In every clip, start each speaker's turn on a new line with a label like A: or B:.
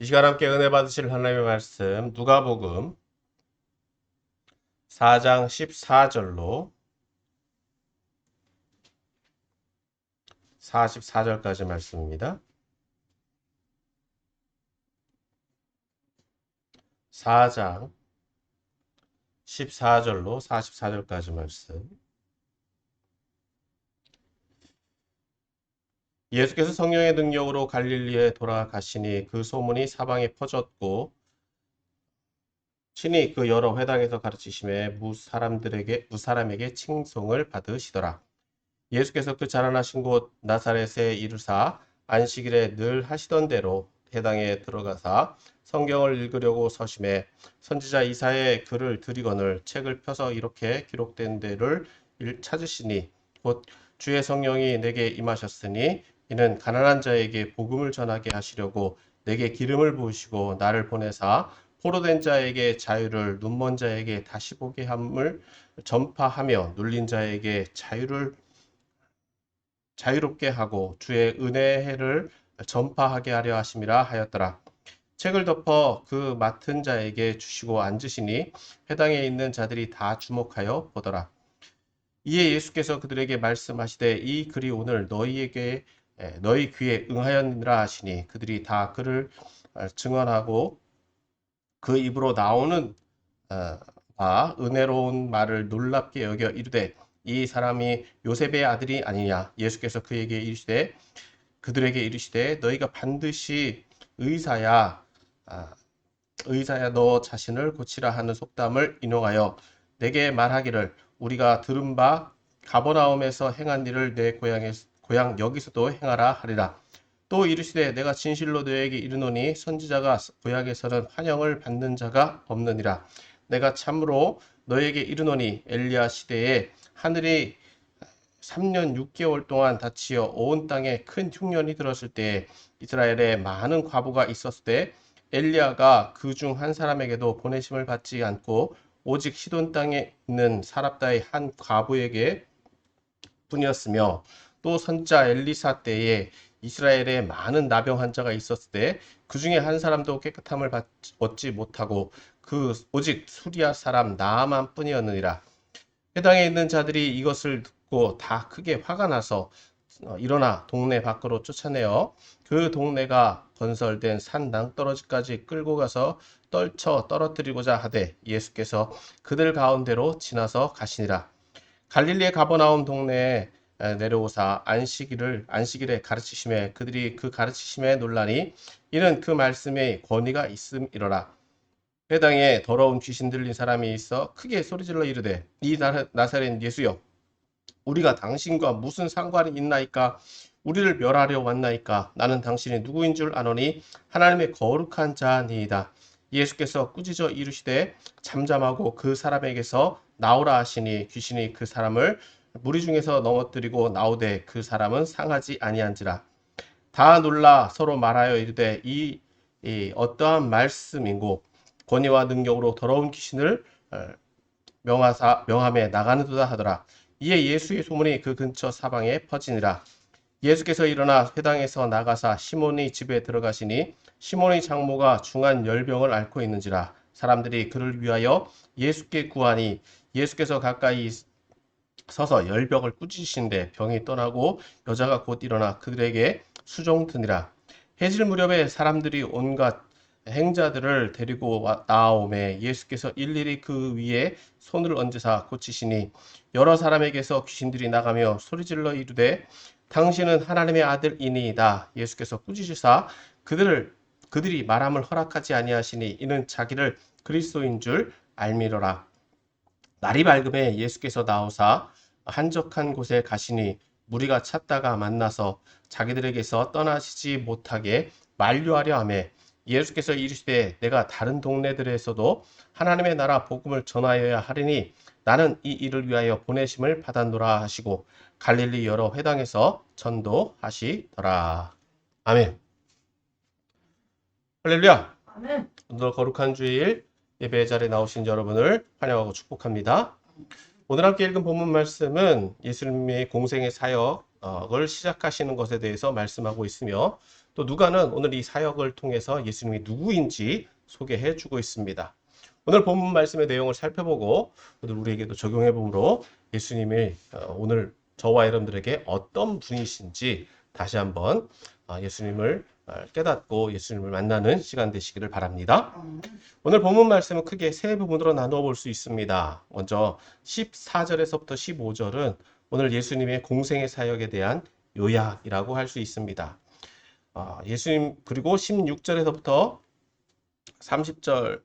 A: 이 시간 함께 은혜 받으실 하나님의 말씀 누가복음 4장 14절로 44절까지 말씀입니다. 4장 14절로 44절까지 말씀. 예수께서 성령의 능력으로 갈릴리에 돌아가시니 그 소문이 사방에 퍼졌고 친히 그 여러 회당에서 가르치심에 무사람에게 칭송을 받으시더라. 예수께서 그 자라나신 곳 나사렛에 이르사 안식일에 늘 하시던 대로 회당에 들어가사 성경을 읽으려고 서심해 선지자 이사야의 글을 들이거늘 책을 펴서 이렇게 기록된 데를 찾으시니 곧 주의 성령이 내게 임하셨으니 이는 가난한 자에게 복음을 전하게 하시려고 내게 기름을 부으시고 나를 보내사 포로된 자에게 자유를 눈먼 자에게 다시 보게 함을 전파하며 눌린 자에게 자유롭게 하고 주의 은혜의 해를 전파하게 하려 하심이라 하였더라. 책을 덮어 그 맡은 자에게 주시고 앉으시니 회당에 있는 자들이 다 주목하여 보더라. 이에 예수께서 그들에게 말씀하시되 이 글이 오늘 너희 귀에 응하였느니라 하시니 그들이 다 그를 증언하고 그 입으로 나오는 바 은혜로운 말을 놀랍게 여겨 이르되 이 사람이 요셉의 아들이 아니냐. 예수께서 그들에게 이르시되 너희가 반드시 의사야 너 자신을 고치라 하는 속담을 인용하여 내게 말하기를 우리가 들은 바 가버나움에서 행한 일을 내 고향 여기서도 행하라 하리라. 또 이르시되 내가 진실로 너에게 이르노니 선지자가 고향에서는 환영을 받는 자가 없느니라. 내가 참으로 너에게 이르노니 엘리야 시대에 하늘이 3년 6개월 동안 닫히어 온 땅에 큰 흉년이 들었을 때에 이스라엘에 많은 과부가 있었을 때 엘리야가 그 중 한 사람에게도 보내심을 받지 않고 오직 시돈 땅에 있는 사랍다의 한 과부에게 뿐이었으며 또 선지자 엘리사 때에 이스라엘에 많은 나병 환자가 있었을 때 그 중에 한 사람도 깨끗함을 얻지 못하고 오직 수리아 사람 나아만 뿐이었느니라. 회당에 있는 자들이 이것을 듣고 다 크게 화가 나서 일어나 동네 밖으로 쫓아내어 그 동네가 건설된 산 낭떠러지까지 끌고 가서 떨어뜨리고자 하되 예수께서 그들 가운데로 지나서 가시니라. 갈릴리에 가버나움 동네에 내려오사 안식일에 가르치심에 그들이 그 가르치심에 놀라니 이는 그 말씀에 권위가 있음이로라. 회당에 더러운 귀신 들린 사람이 있어 크게 소리질러 이르되 이 나사렛 예수여 우리가 당신과 무슨 상관이 있나이까. 우리를 멸하려 왔나이까. 나는 당신이 누구인 줄 아노니 하나님의 거룩한 자니이다. 예수께서 꾸짖어 이르시되 잠잠하고 그 사람에게서 나오라 하시니 귀신이 그 사람을 무리 중에서 넘어뜨리고 나오되 그 사람은 상하지 아니한지라. 다 놀라 서로 말하여 이르되 이 어떠한 말씀인고 권위와 능력으로 더러운 귀신을 명함에 나가는도다 하더라. 이에 예수의 소문이 그 근처 사방에 퍼지니라. 예수께서 일어나 회당에서 나가사 시몬의 집에 들어가시니 시몬의 장모가 중한 열병을 앓고 있는지라. 사람들이 그를 위하여 예수께 구하니 예수께서 가까이 서서 열병을 꾸짖으신데 병이 떠나고 여자가 곧 일어나 그들에게 수종드니라. 해질 무렵에 사람들이 온갖 행자들을 데리고 나아오매 예수께서 일일이 그 위에 손을 얹으사 고치시니 여러 사람에게서 귀신들이 나가며 소리질러 이르되 당신은 하나님의 아들이니이다. 예수께서 꾸짖으사 그들이 말함을 허락하지 아니하시니 이는 자기를 그리스도인 줄 알미러라. 날이 밝음에 예수께서 나오사 한적한 곳에 가시니 무리가 찾다가 만나서 자기들에게서 떠나시지 못하게 만류하려 하매 예수께서 이르시되 내가 다른 동네들에서도 하나님의 나라 복음을 전하여야 하리니 나는 이 일을 위하여 보내심을 받았노라 하시고 갈릴리 여러 회당에서 전도하시더라. 아멘. 할렐루야.
B: 아멘.
A: 오늘 거룩한 주일 예배 자리에 나오신 여러분을 환영하고 축복합니다. 오늘 함께 읽은 본문 말씀은 예수님의 공생의 사역 사역을 시작하시는 것에 대해서 말씀하고 있으며 또 누가는 오늘 이 사역을 통해서 예수님이 누구인지 소개해 주고 있습니다. 오늘 본문 말씀의 내용을 살펴보고 오늘 우리에게도 적용해 보므로 예수님이 오늘 저와 여러분들에게 어떤 분이신지 다시 한번 예수님을 깨닫고 예수님을 만나는 시간 되시기를 바랍니다. 오늘 본문 말씀은 크게 세 부분으로 나누어 볼 수 있습니다. 먼저 14절에서부터 15절은 오늘 예수님의 공생의 사역에 대한 요약이라고 할 수 있습니다. 예수님 그리고 16절에서부터 30절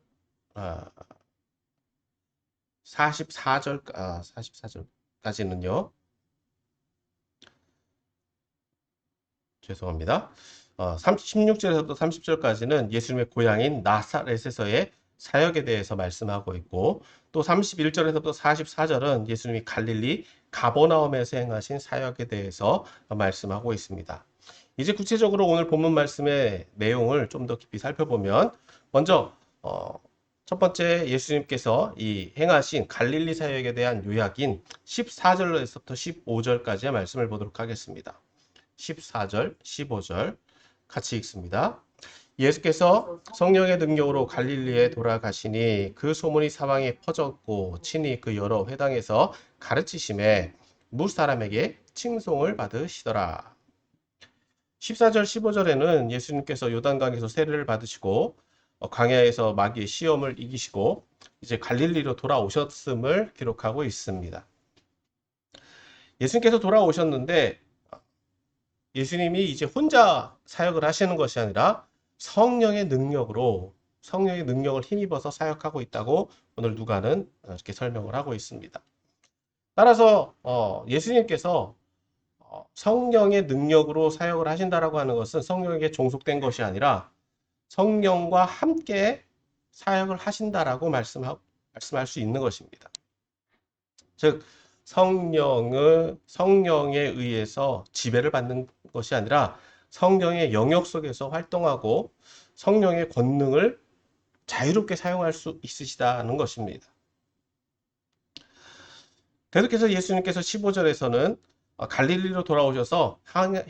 A: 44절까지는요. 죄송합니다. 16절에서부터 30절까지는 예수님의 고향인 나사렛에서의 사역에 대해서 말씀하고 있고 또 31절에서부터 44절은 예수님이 갈릴리 가버나움에서 행하신 사역에 대해서 말씀하고 있습니다. 이제 구체적으로 오늘 본문 말씀의 내용을 좀 더 깊이 살펴보면 먼저 첫 번째 예수님께서 이 행하신 갈릴리 사역에 대한 요약인 14절에서부터 15절까지의 말씀을 보도록 하겠습니다. 14절, 15절 같이 읽습니다. 예수께서 성령의 능력으로 갈릴리에 돌아가시니 그 소문이 사방에 퍼졌고 친히 그 여러 회당에서 가르치심에 무 사람에게 칭송을 받으시더라. 14절, 15절에는 예수님께서 요단강에서 세례를 받으시고 광야에서 마귀의 시험을 이기시고 이제 갈릴리로 돌아오셨음을 기록하고 있습니다. 예수님께서 돌아오셨는데 예수님이 이제 혼자 사역을 하시는 것이 아니라 성령의 능력을 힘입어서 사역하고 있다고 오늘 누가는 이렇게 설명을 하고 있습니다. 따라서 예수님께서 성령의 능력으로 사역을 하신다라고 하는 것은 성령에게 종속된 것이 아니라 성령과 함께 사역을 하신다라고 말씀할 수 있는 것입니다. 즉 성령에 의해서 지배를 받는 것이 아니라 성령의 영역 속에서 활동하고 성령의 권능을 자유롭게 사용할 수 있으시다는 것입니다. 계속해서 예수님께서 15절에서는 갈릴리로 돌아오셔서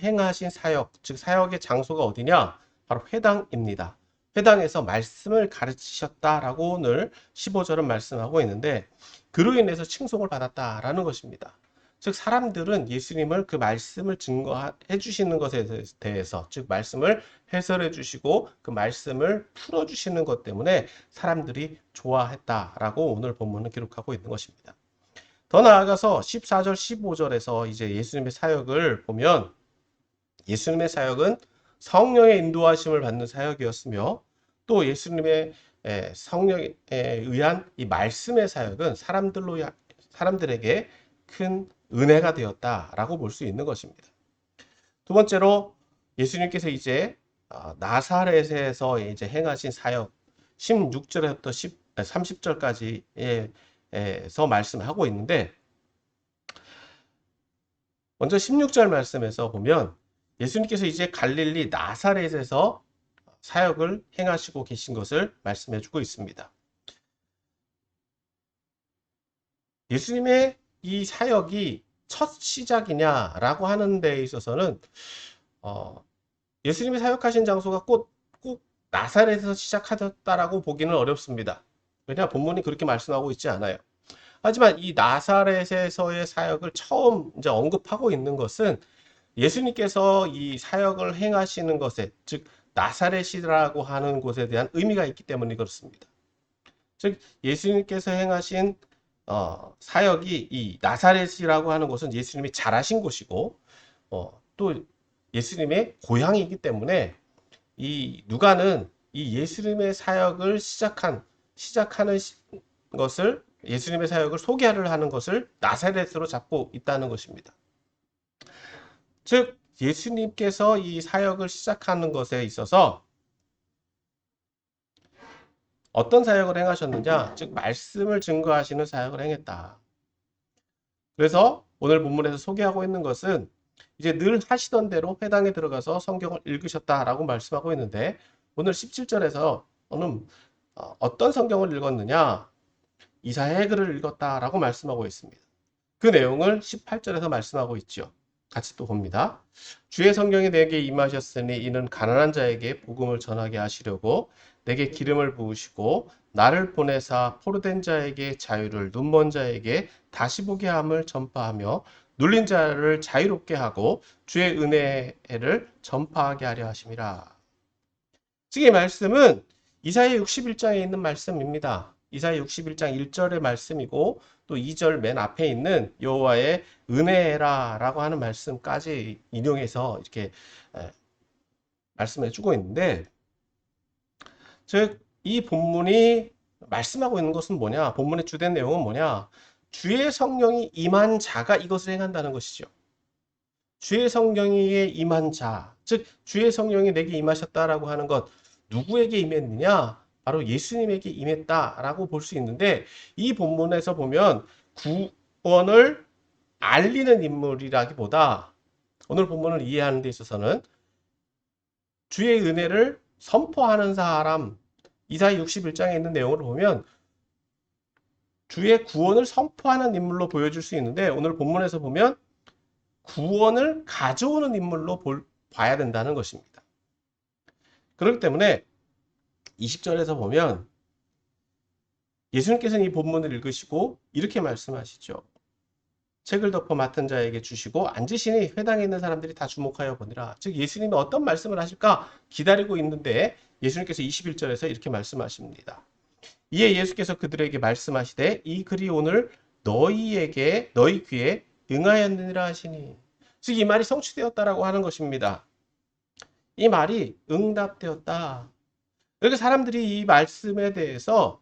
A: 행하신 사역, 즉 사역의 장소가 어디냐? 바로 회당입니다. 회당에서 말씀을 가르치셨다라고 오늘 15절은 말씀하고 있는데 그로 인해서 칭송을 받았다라는 것입니다. 즉 사람들은 예수님을 그 말씀을 증거해 주시는 것에 대해서 즉 말씀을 해설해 주시고 그 말씀을 풀어 주시는 것 때문에 사람들이 좋아했다라고 오늘 본문은 기록하고 있는 것입니다. 더 나아가서 14절 15절에서 이제 예수님의 사역을 보면 예수님의 사역은 성령의 인도하심을 받는 사역이었으며 또 예수님의 성령에 의한 이 말씀의 사역은 사람들에게 큰 은혜가 되었다라고 볼 수 있는 것입니다. 두 번째로 예수님께서 이제 나사렛에서 이제 행하신 사역 16절부터 30절까지에서 말씀하고 있는데 먼저 16절 말씀에서 보면 예수님께서 이제 갈릴리 나사렛에서 사역을 행하시고 계신 것을 말씀해 주고 있습니다. 예수님의 이 사역이 첫 시작이냐라고 하는 데 있어서는 예수님이 사역하신 장소가 꼭 나사렛에서 시작하셨다라고 보기는 어렵습니다. 왜냐 본문이 그렇게 말씀하고 있지 않아요. 하지만 이 나사렛에서의 사역을 처음 이제 언급하고 있는 것은 예수님께서 이 사역을 행하시는 것에 즉 나사렛이라고 하는 곳에 대한 의미가 있기 때문에 그렇습니다. 즉 예수님께서 행하신 사역이 이 나사렛이라고 하는 곳은 예수님이 자라신 곳이고 또 예수님의 고향이기 때문에 이 누가는 이 예수님의 사역을 시작하는 것을 예수님의 사역을 소개를 하는 것을 나사렛으로 잡고 있다는 것입니다. 즉 예수님께서 이 사역을 시작하는 것에 있어서 어떤 사역을 행하셨느냐? 즉 말씀을 증거하시는 사역을 행했다. 그래서 오늘 본문에서 소개하고 있는 것은 이제 늘 하시던 대로 회당에 들어가서 성경을 읽으셨다라고 말씀하고 있는데 오늘 17절에서 어떤 성경을 읽었느냐? 이사야의 글을 읽었다라고 말씀하고 있습니다. 그 내용을 18절에서 말씀하고 있죠. 같이 또 봅니다. 주의 성령이 내게 임하셨으니 이는 가난한 자에게 복음을 전하게 하시려고 내게 기름을 부으시고 나를 보내사 포로된 자에게 자유를 눈먼 자에게 다시 보게 함을 전파하며 눌린 자를 자유롭게 하고 주의 은혜를 전파하게 하려 하심이라. 지금 이 말씀은 이사야 61장에 있는 말씀입니다. 이사야 61장 1절의 말씀이고 또 2절 맨 앞에 있는 여호와의 은혜라라고 하는 말씀까지 인용해서 이렇게 말씀해 주고 있는데, 즉 이 본문이 말씀하고 있는 것은 뭐냐? 본문의 주된 내용은 뭐냐? 주의 성령이 임한 자가 이것을 행한다는 것이죠. 주의 성령이 임한 자, 즉 주의 성령이 내게 임하셨다라고 하는 것, 누구에게 임했느냐? 바로 예수님에게 임했다라고 볼 수 있는데, 이 본문에서 보면 구원을 알리는 인물이라기보다 오늘 본문을 이해하는 데 있어서는 주의 은혜를 선포하는 사람, 이사야 61장에 있는 내용을 보면 주의 구원을 선포하는 인물로 보여줄 수 있는데, 오늘 본문에서 보면 구원을 가져오는 인물로 봐야 된다는 것입니다. 그렇기 때문에 20절에서 보면 예수님께서는 이 본문을 읽으시고 이렇게 말씀하시죠. 책을 덮어 맡은 자에게 주시고 앉으시니 회당에 있는 사람들이 다 주목하여 보니라. 즉 예수님이 어떤 말씀을 하실까 기다리고 있는데 예수님께서 21절에서 이렇게 말씀하십니다. 이에 예수께서 그들에게 말씀하시되 이 글이 오늘 너희 귀에 응하였느니라 하시니. 즉 이 말이 성취되었다라고 하는 것입니다. 이 말이 응답되었다. 그러니까 사람들이 이 말씀에 대해서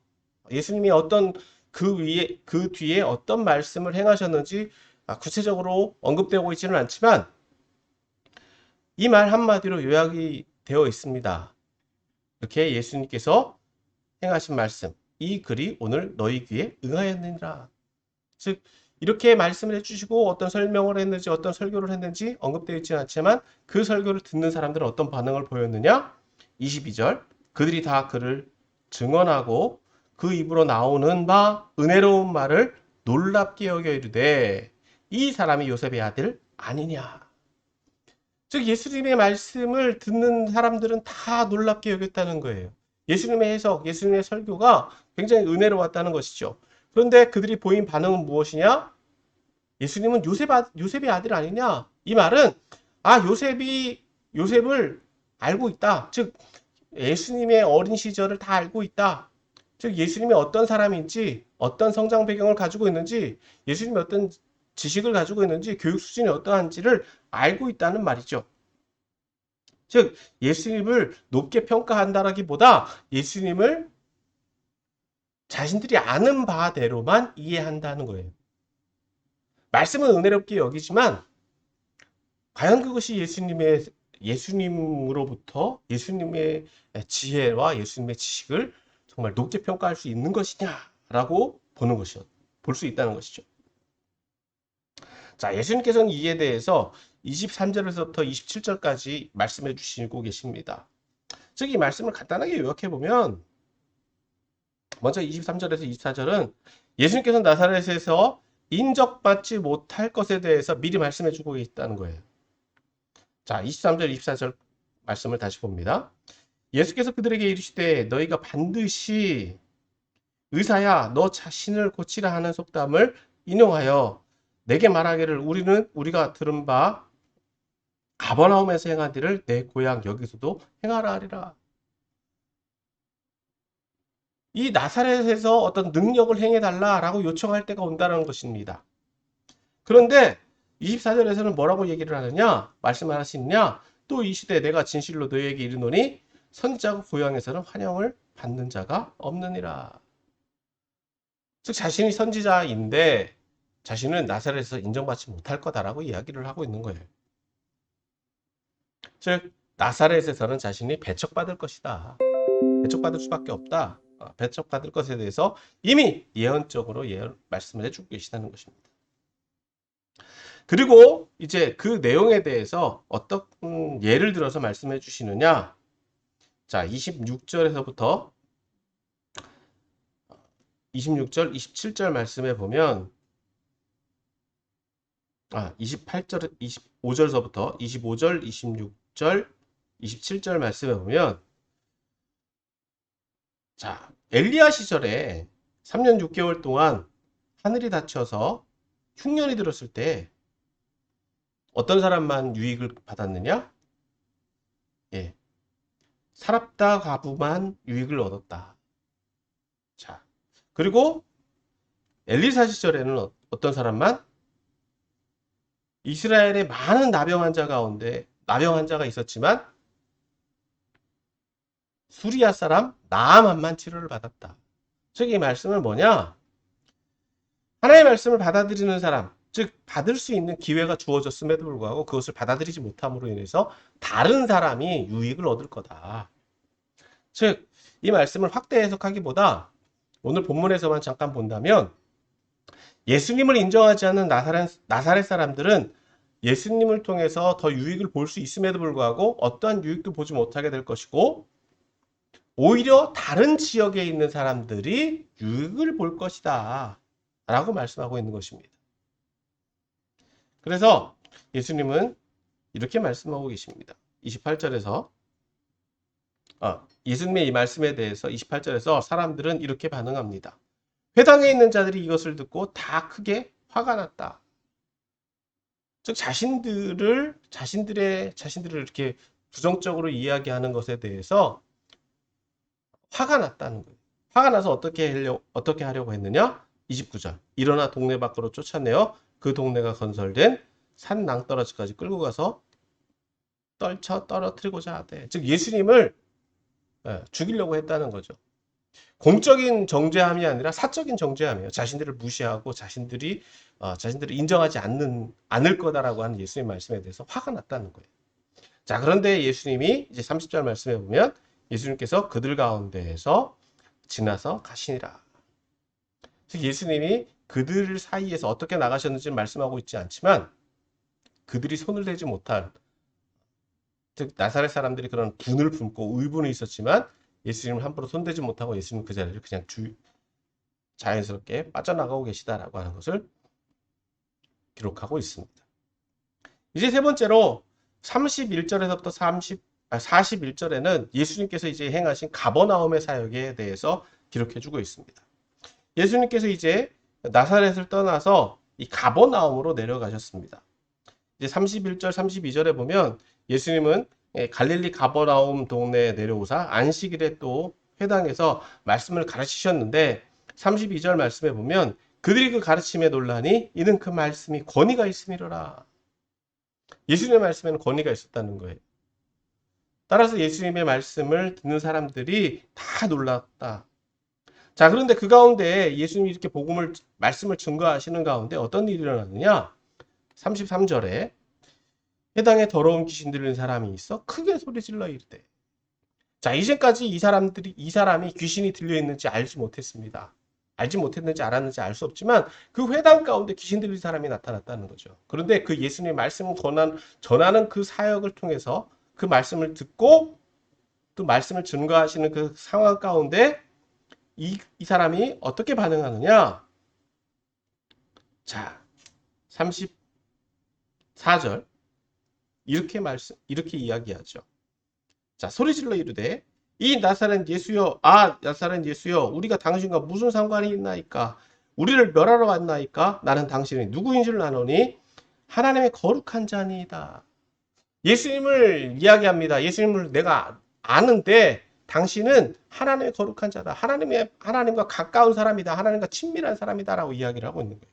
A: 예수님이 어떤 그 뒤에 어떤 말씀을 행하셨는지 구체적으로 언급되고 있지는 않지만 이 말 한마디로 요약이 되어 있습니다. 이렇게 예수님께서 행하신 말씀, 이 글이 오늘 너희 귀에 응하였느니라. 즉 이렇게 말씀을 해주시고 어떤 설명을 했는지 어떤 설교를 했는지 언급되어 있지는 않지만 그 설교를 듣는 사람들은 어떤 반응을 보였느냐? 22절 그들이 다 그를 증언하고 그 입으로 나오는 바 은혜로운 말을 놀랍게 여겨 이르되 이 사람이 요셉의 아들 아니냐. 즉 예수님의 말씀을 듣는 사람들은 다 놀랍게 여겼다는 거예요. 예수님의 해석, 예수님의 설교가 굉장히 은혜로웠다는 것이죠. 그런데 그들이 보인 반응은 무엇이냐? 예수님은 요셉의 아들 아니냐? 이 말은 요셉을 알고 있다. 즉 예수님의 어린 시절을 다 알고 있다. 즉 예수님이 어떤 사람인지, 어떤 성장 배경을 가지고 있는지, 예수님이 어떤 지식을 가지고 있는지, 교육 수준이 어떠한지를 알고 있다는 말이죠. 즉 예수님을 높게 평가한다라기보다 예수님을 자신들이 아는 바대로만 이해한다는 거예요. 말씀은 은혜롭게 여기지만 과연 그것이 예수님으로부터 예수님의 지혜와 예수님의 지식을 정말 높게 평가할 수 있는 것이냐라고 볼 수 있다는 것이죠. 자, 예수님께서는 이에 대해서 23절에서부터 27절까지 말씀해 주시고 계십니다. 즉, 이 말씀을 간단하게 요약해 보면, 먼저 23절에서 24절은 예수님께서 나사렛에서 인정받지 못할 것에 대해서 미리 말씀해 주고 있다는 거예요. 자, 23절, 24절 말씀을 다시 봅니다. 예수께서 그들에게 이르시되 너희가 반드시 의사야 너 자신을 고치라 하는 속담을 인용하여 내게 말하기를 우리가 들은 바 가버나움에서 행한 일을 내 고향 여기서도 행하라 하리라. 이 나사렛에서 어떤 능력을 행해달라라고 요청할 때가 온다는 것입니다. 그런데 24절에서는 뭐라고 얘기를 하느냐? 말씀하시느냐? 또 이 시대에 내가 진실로 너희에게 이르노니 선지자가 고향에서는 환영을 받는 자가 없느니라. 즉 자신이 선지자인데 자신은 나사렛에서 인정받지 못할 거다라고 이야기를 하고 있는 거예요. 즉 나사렛에서는 자신이 배척받을 것이다. 배척받을 수밖에 없다. 배척받을 것에 대해서 이미 예언적으로 말씀을 해주고 계시다는 것입니다. 그리고 이제 그 내용에 대해서 어떤 예를 들어서 말씀해 주시느냐? 자, 26절에서부터 26절, 27절 말씀에 보면 28절, 25절서부터 25절, 26절, 27절 말씀에 보면, 자, 엘리야 시절에 3년 6개월 동안 하늘이 닫혀서 흉년이 들었을 때 어떤 사람만 유익을 받았느냐? 예, 사랍다 과부만 유익을 얻었다. 자, 그리고 엘리사 시절에는 어떤 사람만? 이스라엘의 많은 나병 환자 가운데 나병 환자가 있었지만 수리아 사람 나아만만 치료를 받았다. 즉 이 말씀은 뭐냐? 하나님의 말씀을 받아들이는 사람, 즉 받을 수 있는 기회가 주어졌음에도 불구하고 그것을 받아들이지 못함으로 인해서 다른 사람이 유익을 얻을 거다. 즉 이 말씀을 확대 해석하기보다 오늘 본문에서만 잠깐 본다면 예수님을 인정하지 않는 나사렛 사람들은 예수님을 통해서 더 유익을 볼 수 있음에도 불구하고 어떠한 유익도 보지 못하게 될 것이고 오히려 다른 지역에 있는 사람들이 유익을 볼 것이다 라고 말씀하고 있는 것입니다. 그래서 예수님은 이렇게 말씀하고 계십니다. 28절에서 예수님의 이 말씀에 대해서 28절에서 사람들은 이렇게 반응합니다. 회당에 있는 자들이 이것을 듣고 다 크게 화가 났다. 즉 자신들을 이렇게 부정적으로 이야기하는 것에 대해서 화가 났다는 거예요. 화가 나서 어떻게 하려고 했느냐? 29절. 일어나 동네 밖으로 쫓아내어 그 동네가 건설된 산 낭떠러지까지 끌고 가서 떨어뜨리고자 하되. 즉 예수님을 죽이려고 했다는 거죠. 공적인 정죄함이 아니라 사적인 정죄함이에요. 자신들을 무시하고 자신들을 인정하지 않을 거다라고 하는 예수님 말씀에 대해서 화가 났다는 거예요. 자, 그런데 예수님이 이제 30절 말씀에 보면 예수님께서 그들 가운데에서 지나서 가시니라. 즉 예수님이 그들 사이에서 어떻게 나가셨는지 말씀하고 있지 않지만 그들이 손을 대지 못한, 즉 나사렛 사람들이 그런 분을 품고 의분이 있었지만 예수님을 함부로 손대지 못하고 예수님 그 자리를 그냥 자연스럽게 빠져나가고 계시다라고 하는 것을 기록하고 있습니다. 이제 세 번째로 31절에서부터 41절에는 예수님께서 이제 행하신 가버나움의 사역에 대해서 기록해주고 있습니다. 예수님께서 이제 나사렛을 떠나서 이 가버나움으로 내려가셨습니다. 이제 31절, 32절에 보면 예수님은 갈릴리 가버나움 동네에 내려오사 안식일에 또 회당에서 말씀을 가르치셨는데 32절 말씀에 보면 그들이 그 가르침에 놀라니 이는 그 말씀이 권위가 있음이로라. 예수님의 말씀에는 권위가 있었다는 거예요. 따라서 예수님의 말씀을 듣는 사람들이 다 놀랐다. 자, 그런데 그 가운데 예수님이 이렇게 말씀을 증거하시는 가운데 어떤 일이 일어나느냐? 33절에 해당에 더러운 귀신 들린 사람이 있어 크게 소리질러 이르되. 자, 이제까지 이 사람이 귀신이 들려 있는지 알지 못했습니다. 알지 못했는지 알았는지 알 수 없지만 그 회당 가운데 귀신 들린 사람이 나타났다는 거죠. 그런데 그 예수님의 말씀을 전하는 그 사역을 통해서 그 말씀을 듣고 또 말씀을 증거하시는 그 상황 가운데 이 사람이 어떻게 반응하느냐? 자, 34절 이렇게 이야기하죠. 자, 소리질러 이르되 이 나사렛 예수여, 나사렛 예수여, 우리가 당신과 무슨 상관이 있나이까? 우리를 멸하러 왔나이까? 나는 당신이 누구인 줄 아노니 하나님의 거룩한 자니이다. 예수님을 이야기합니다. 예수님을 내가 아는데 당신은 하나님의 거룩한 자다. 하나님과 가까운 사람이다. 하나님과 친밀한 사람이다라고 이야기를 하고 있는 거예요.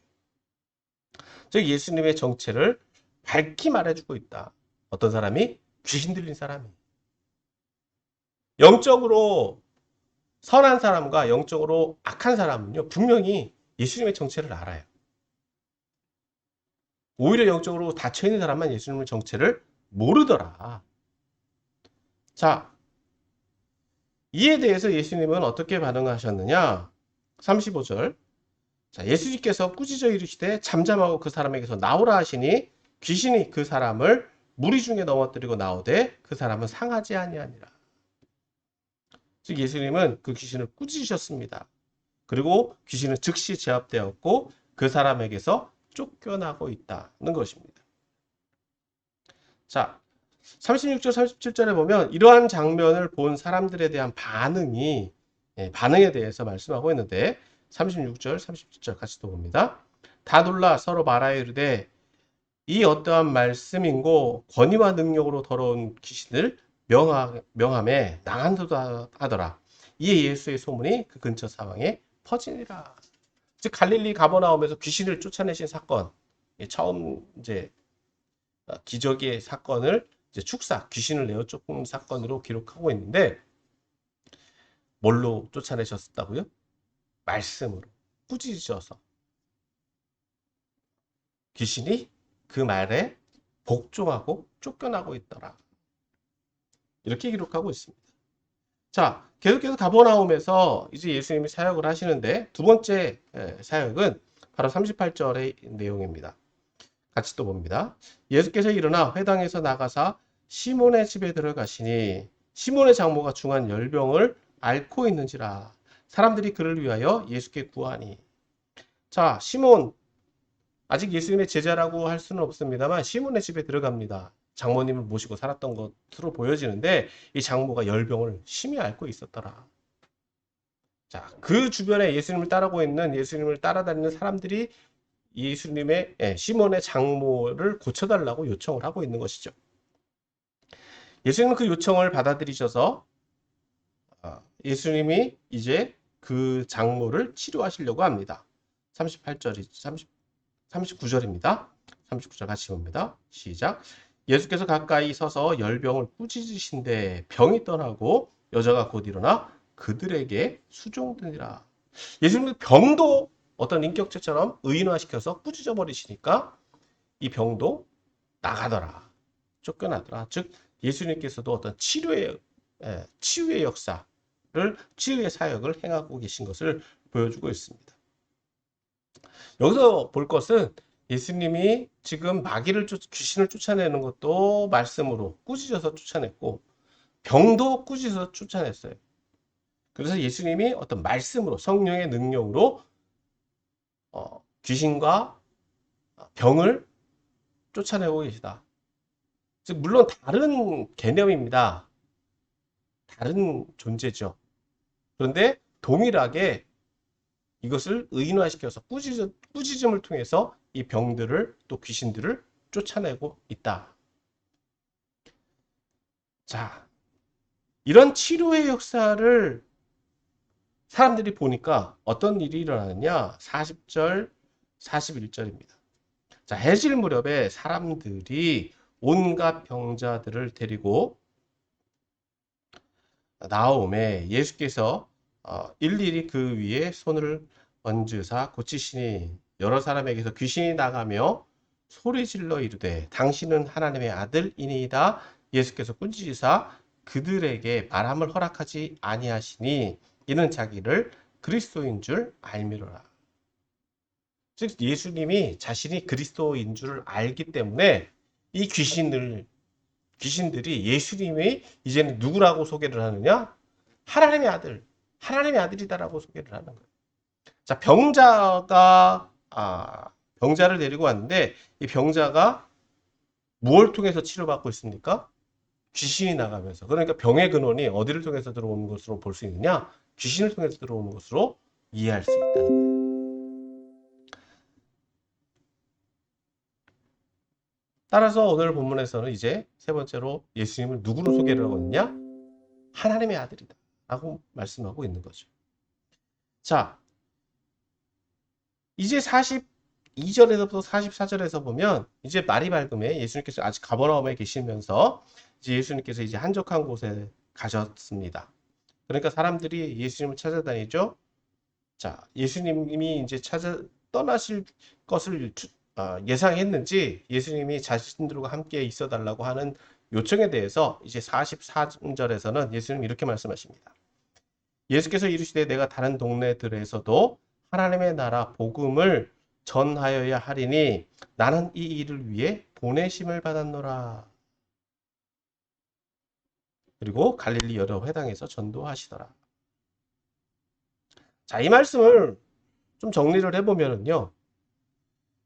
A: 즉 예수님의 정체를 밝히 말해주고 있다. 어떤 사람이? 귀신 들린 사람이. 영적으로 선한 사람과 영적으로 악한 사람은요, 분명히 예수님의 정체를 알아요. 오히려 영적으로 닫혀있는 사람만 예수님의 정체를 모르더라. 자, 이에 대해서 예수님은 어떻게 반응하셨느냐? 35절. 자, 예수님께서 꾸짖어 이르시되 잠잠하고 그 사람에게서 나오라 하시니 귀신이 그 사람을 무리 중에 넘어뜨리고 나오되 그 사람은 상하지 아니하니라. 즉 예수님은 그 귀신을 꾸짖으셨습니다. 그리고 귀신은 즉시 제압되었고 그 사람에게서 쫓겨나고 있다는 것입니다. 자, 36절, 37절에 보면 이러한 장면을 본 사람들에 대한 반응에 대해서 말씀하고 있는데 36절, 37절 같이 또 봅니다. 다 놀라 서로 말하여 이르되 이 어떠한 말씀인고 권위와 능력으로 더러운 귀신을 명함에 나간도다 하더라. 이에 예수의 소문이 그 근처 사방에 퍼지니라. 즉 갈릴리 가버나움에서 귀신을 쫓아내신 사건, 처음 이제 기적의 사건을 이제 축사, 귀신을 내어 쫓는 사건으로 기록하고 있는데 뭘로 쫓아내셨다고요? 말씀으로 꾸짖으셔서 귀신이 그 말에 복종하고 쫓겨나고 있더라. 이렇게 기록하고 있습니다. 자, 계속해서 가버나움에서 이제 예수님이 사역을 하시는데 두 번째 사역은 바로 38절의 내용입니다. 같이 또 봅니다. 예수께서 일어나 회당에서 나가사 시몬의 집에 들어가시니 시몬의 장모가 중한 열병을 앓고 있는지라 사람들이 그를 위하여 예수께 구하니. 자, 시몬 아직 예수님의 제자라고 할 수는 없습니다만 시몬의 집에 들어갑니다. 장모님을 모시고 살았던 것으로 보여지는데 이 장모가 열병을 심히 앓고 있었더라. 자, 그 주변에 예수님을 따르고 있는 예수님을 따라다니는 사람들이 예수님의 시몬의 장모를 고쳐달라고 요청을 하고 있는 것이죠. 예수님은 그 요청을 받아들이셔서 예수님이 이제 그 장모를 치료하시려고 합니다. 39절입니다. 39절 같이 봅니다. 시작. 예수께서 가까이 서서 열병을 꾸짖으신데 병이 떠나고 여자가 곧 일어나 그들에게 수종되니라. 예수님은 병도 어떤 인격체처럼 의인화시켜서 꾸짖어 버리시니까 이 병도 나가더라. 쫓겨나더라. 즉 예수님께서도 어떤 치유의 역사를 치유의 사역을 행하고 계신 것을 보여주고 있습니다. 여기서 볼 것은 예수님이 지금 귀신을 쫓아내는 것도 말씀으로 꾸짖어서 쫓아냈고 병도 꾸짖어서 쫓아냈어요. 그래서 예수님이 어떤 말씀으로 성령의 능력으로 귀신과 병을 쫓아내고 계시다. 즉 물론 다른 개념입니다. 다른 존재죠. 그런데 동일하게 이것을 의인화시켜서 꾸짖음을 통해서 이 병들을 또 귀신들을 쫓아내고 있다. 자, 이런 치료의 역사를 사람들이 보니까 어떤 일이 일어나느냐? 40절, 41절입니다. 자, 해질 무렵에 사람들이 온갖 병자들을 데리고 나오매 예수께서 일일이 그 위에 손을 얹으사 고치시니 여러 사람에게서 귀신이 나가며 소리질러 이르되 당신은 하나님의 아들이니이다. 예수께서 꾸짖으사 그들에게 말함을 허락하지 아니하시니 이는 자기를 그리스도인 줄 알미로라. 즉 예수님이 자신이 그리스도인 줄 알기 때문에 이 귀신들이 예수님이 이제는 누구라고 소개를 하느냐? 하나님의 아들, 하나님의 아들이다라고 소개를 하는 거예요. 자, 병자를 데리고 왔는데 이 병자가 무엇을 통해서 치료받고 있습니까? 귀신이 나가면서. 그러니까 병의 근원이 어디를 통해서 들어오는 것으로 볼 수 있느냐? 귀신을 통해서 들어오는 것으로 이해할 수 있다는 거예요. 따라서 오늘 본문에서는 이제 세 번째로 예수님을 누구로 소개를 하고 있느냐? 하나님의 아들이다 라고 말씀하고 있는 거죠. 자, 이제 42절에서부터 44절에서 보면 이제 날이 밝음에 예수님께서 아직 가버나움에 계시면서 이제 예수님께서 이제 한적한 곳에 가셨습니다. 그러니까 사람들이 예수님을 찾아다니죠. 자, 예수님이 이제 떠나실 것을 예상했는지 예수님이 자신들과 함께 있어 달라고 하는 요청에 대해서 이제 44절에서는 예수님이 이렇게 말씀하십니다. 예수께서 이르시되 내가 다른 동네들에서도 하나님의 나라 복음을 전하여야 하리니 나는 이 일을 위해 보내심을 받았노라. 그리고 갈릴리 여러 회당에서 전도하시더라. 자, 이 말씀을 좀 정리를 해보면요.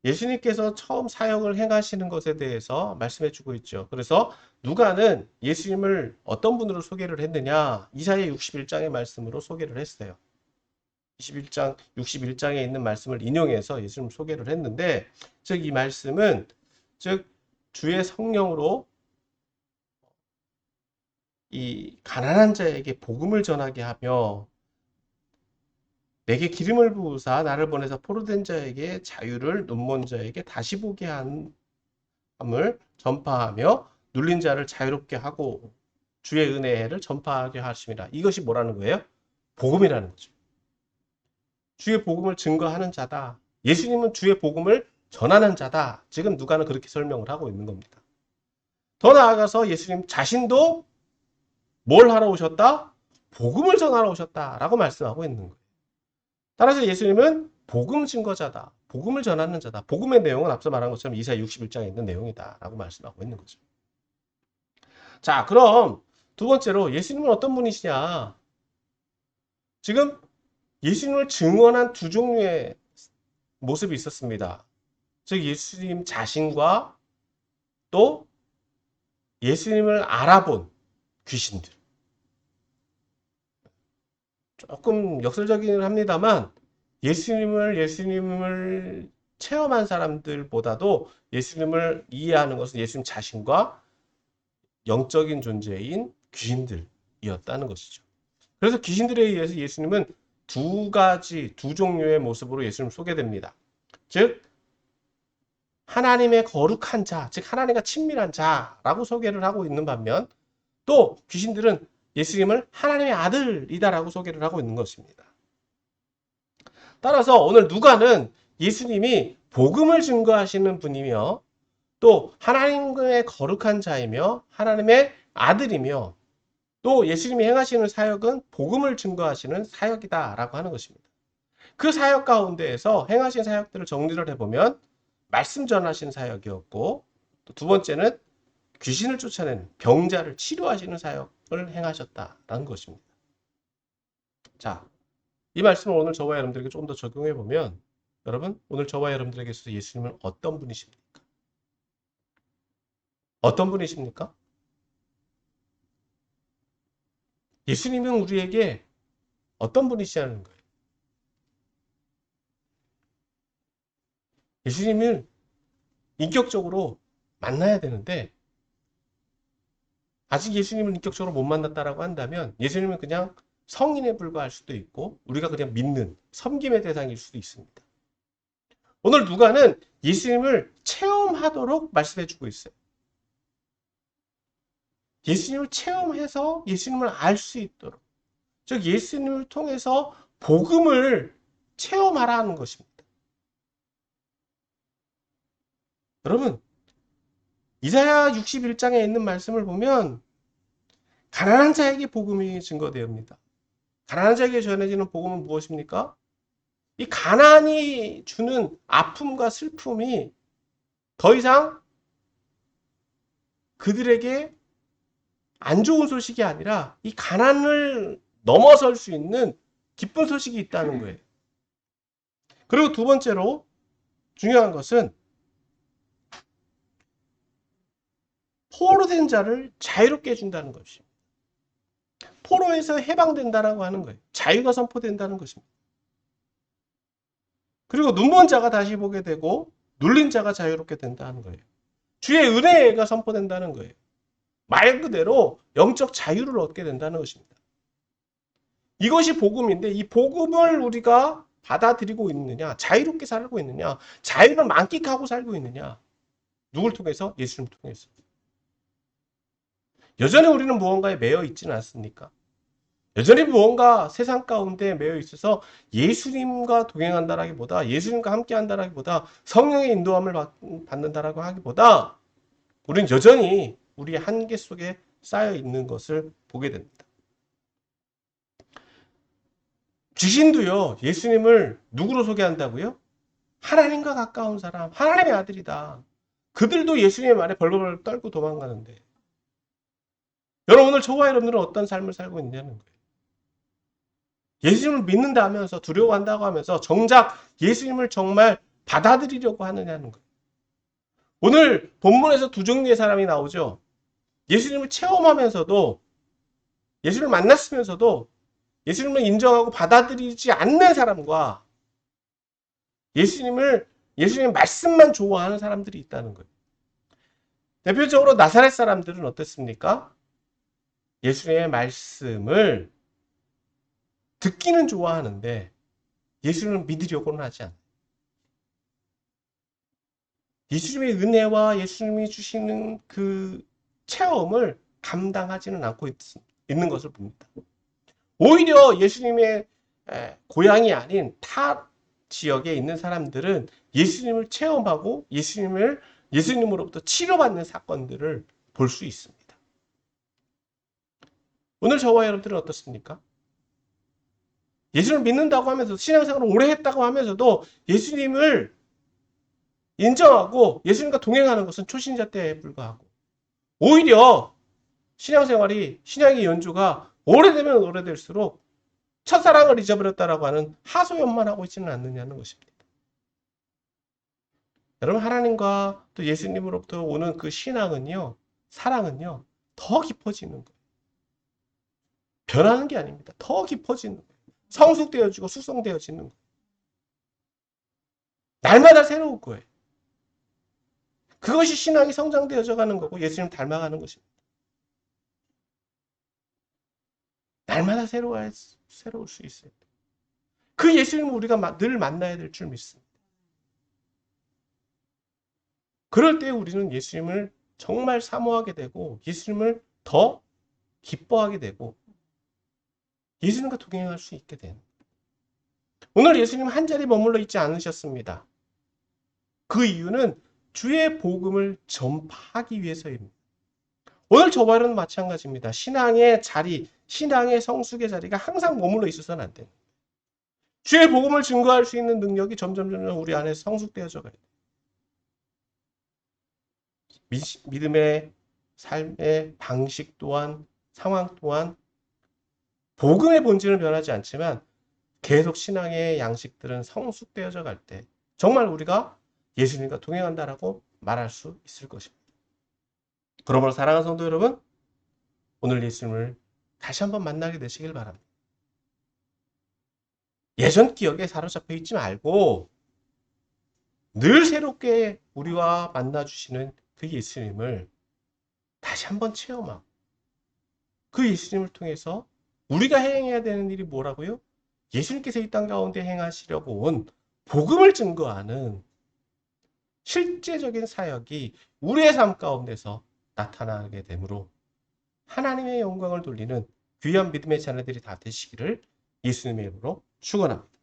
A: 예수님께서 처음 사역을 행하시는 것에 대해서 말씀해 주고 있죠. 그래서 누가는 예수님을 어떤 분으로 소개를 했느냐? 이사야 61장의 말씀으로 소개를 했어요. 21장, 61장에 있는 말씀을 인용해서 예수님 소개를 했는데, 즉 이 말씀은 즉 주의 성령으로 이 가난한 자에게 복음을 전하게 하며 내게 기름을 부으사 나를 보내서 포로된 자에게 자유를 눈먼 자에게 다시 보게 함을 전파하며 눌린 자를 자유롭게 하고 주의 은혜를 전파하게 하심이라. 이것이 뭐라는 거예요? 복음이라는 거죠. 주의 복음을 증거하는 자다. 예수님은 주의 복음을 전하는 자다. 지금 누가는 그렇게 설명을 하고 있는 겁니다. 더 나아가서 예수님 자신도 뭘 하러 오셨다? 복음을 전하러 오셨다라고 말씀하고 있는 거예요. 따라서 예수님은 복음 증거자다. 복음을 전하는 자다. 복음의 내용은 앞서 말한 것처럼 이사야 61장에 있는 내용이다라고 말씀하고 있는 거죠. 자, 그럼 두 번째로 예수님은 어떤 분이시냐? 지금 예수님을 증언한 두 종류의 모습이 있었습니다. 즉 예수님 자신과 또 예수님을 알아본 귀신들. 조금 역설적이긴 합니다만 예수님을 체험한 사람들보다도 예수님을 이해하는 것은 예수님 자신과 영적인 존재인 귀신들이었다는 것이죠. 그래서 귀신들에 의해서 예수님은 두 종류의 모습으로 예수님 소개됩니다. 즉 하나님의 거룩한 자, 즉 하나님과 친밀한 자라고 소개를 하고 있는 반면 또 귀신들은 예수님을 하나님의 아들이다라고 소개를 하고 있는 것입니다. 따라서 오늘 누가는 예수님이 복음을 증거하시는 분이며 또 하나님의 거룩한 자이며 하나님의 아들이며 또 예수님이 행하시는 사역은 복음을 증거하시는 사역이다라고 하는 것입니다. 그 사역 가운데에서 행하신 사역들을 정리를 해보면 말씀 전하신 사역이었고 또 두 번째는 귀신을 쫓아내는 병자를 치료하시는 사역을 행하셨다라는 것입니다. 자, 이 말씀을 오늘 저와 여러분들에게 좀 더 적용해 보면 여러분 오늘 저와 여러분들에게 있어서 예수님은 어떤 분이십니까? 어떤 분이십니까? 예수님은 우리에게 어떤 분이시냐는 거예요. 예수님을 인격적으로 만나야 되는데 아직 예수님을 인격적으로 못 만났다라고 한다면 예수님은 그냥 성인에 불과할 수도 있고 우리가 그냥 믿는 섬김의 대상일 수도 있습니다. 오늘 누가는 예수님을 체험하도록 말씀해주고 있어요. 예수님을 체험해서 예수님을 알 수 있도록 즉 예수님을 통해서 복음을 체험하라는 것입니다. 여러분 이사야 61장에 있는 말씀을 보면 가난한 자에게 복음이 증거되옵니다. 가난한 자에게 전해지는 복음은 무엇입니까? 이 가난이 주는 아픔과 슬픔이 더 이상 그들에게 안 좋은 소식이 아니라 이 가난을 넘어설 수 있는 기쁜 소식이 있다는 거예요. 그리고 두 번째로 중요한 것은 포로된 자를 자유롭게 해준다는 것입니다. 포로에서 해방된다라고 하는 거예요. 자유가 선포된다는 것입니다. 그리고 눈먼 자가 다시 보게 되고 눌린 자가 자유롭게 된다는 거예요. 주의 은혜가 선포된다는 거예요. 말 그대로 영적 자유를 얻게 된다는 것입니다. 이것이 복음인데 이 복음을 우리가 받아들이고 있느냐, 자유롭게 살고 있느냐, 자유를 만끽하고 살고 있느냐, 누굴 통해서? 예수님을 통해서. 여전히 우리는 무언가에 매여 있지는 않습니까? 여전히 무언가 세상 가운데 매여 있어서 예수님과 동행한다라기보다 예수님과 함께한다라기보다 성령의 인도함을 받는다라고 하기보다 우리는 여전히 우리의 한계 속에 쌓여 있는 것을 보게 됩니다. 귀신도요, 예수님을 누구로 소개한다고요? 하나님과 가까운 사람, 하나님의 아들이다. 그들도 예수님의 말에 벌벌 떨고 도망가는데 여러분 오늘 저와 여러분들은 어떤 삶을 살고 있냐는 거예요. 예수님을 믿는다 하면서 두려워한다고 하면서 정작 예수님을 정말 받아들이려고 하느냐는 거예요. 오늘 본문에서 두 종류의 사람이 나오죠. 예수님을 체험하면서도, 예수님을 만났으면서도 예수님을 인정하고 받아들이지 않는 사람과 예수님의 말씀만 좋아하는 사람들이 있다는 거예요. 대표적으로 나사렛 사람들은 어땠습니까? 예수님의 말씀을 듣기는 좋아하는데 예수님을 믿으려고는 하지 않아요. 예수님의 은혜와 예수님이 주시는 그 체험을 감당하지는 않고 있는 것을 봅니다. 오히려 예수님의 고향이 아닌 타 지역에 있는 사람들은 예수님을 체험하고 예수님으로부터 치료받는 사건들을 볼 수 있습니다. 오늘 저와 여러분들은 어떻습니까? 예수님을 믿는다고 하면서도, 신앙생활을 오래 했다고 하면서도 예수님을 인정하고 예수님과 동행하는 것은 초신자 때에 불과하고, 오히려 신앙의 연주가 오래되면 오래될수록 첫사랑을 잊어버렸다라고 하는 하소연만 하고 있지는 않느냐는 것입니다. 여러분, 하나님과 또 예수님으로부터 오는 그 신앙은요, 사랑은요, 더 깊어지는 거예요. 변하는 게 아닙니다. 더 깊어지는 거예요. 성숙되어지고 숙성되어지는 거예요. 날마다 새로울 거예요. 그것이 신앙이 성장되어져 가는 거고 예수님 닮아가는 것입니다. 날마다 새로울 수 있어요. 그 예수님을 우리가 늘 만나야 될 줄 믿습니다. 그럴 때 우리는 예수님을 정말 사모하게 되고 예수님을 더 기뻐하게 되고 예수님과 동행할 수 있게 되는. 오늘 예수님 한 자리 머물러 있지 않으셨습니다. 그 이유는 주의 복음을 전파하기 위해서입니다. 오늘 저와 여러분은 마찬가지입니다. 신앙의 자리, 신앙의 성숙의 자리가 항상 머물러 있어서는 안 돼요. 주의 복음을 증거할 수 있는 능력이 점점 우리 안에 성숙되어져 가요. 믿음의 삶의 방식 또한, 상황 또한 복음의 본질은 변하지 않지만 계속 신앙의 양식들은 성숙되어져 갈 때 정말 우리가 예수님과 동행한다라고 말할 수 있을 것입니다. 그러므로 사랑하는 성도 여러분, 오늘 예수님을 다시 한번 만나게 되시길 바랍니다. 예전 기억에 사로잡혀 있지 말고 늘 새롭게 우리와 만나주시는 그 예수님을 다시 한번 체험하고 그 예수님을 통해서 우리가 행해야 되는 일이 뭐라고요? 예수님께서 이 땅 가운데 행하시려고 온 복음을 증거하는 실제적인 사역이 우리의 삶 가운데서 나타나게 되므로 하나님의 영광을 돌리는 귀한 믿음의 자녀들이 다 되시기를 예수님의 이름으로 축원합니다.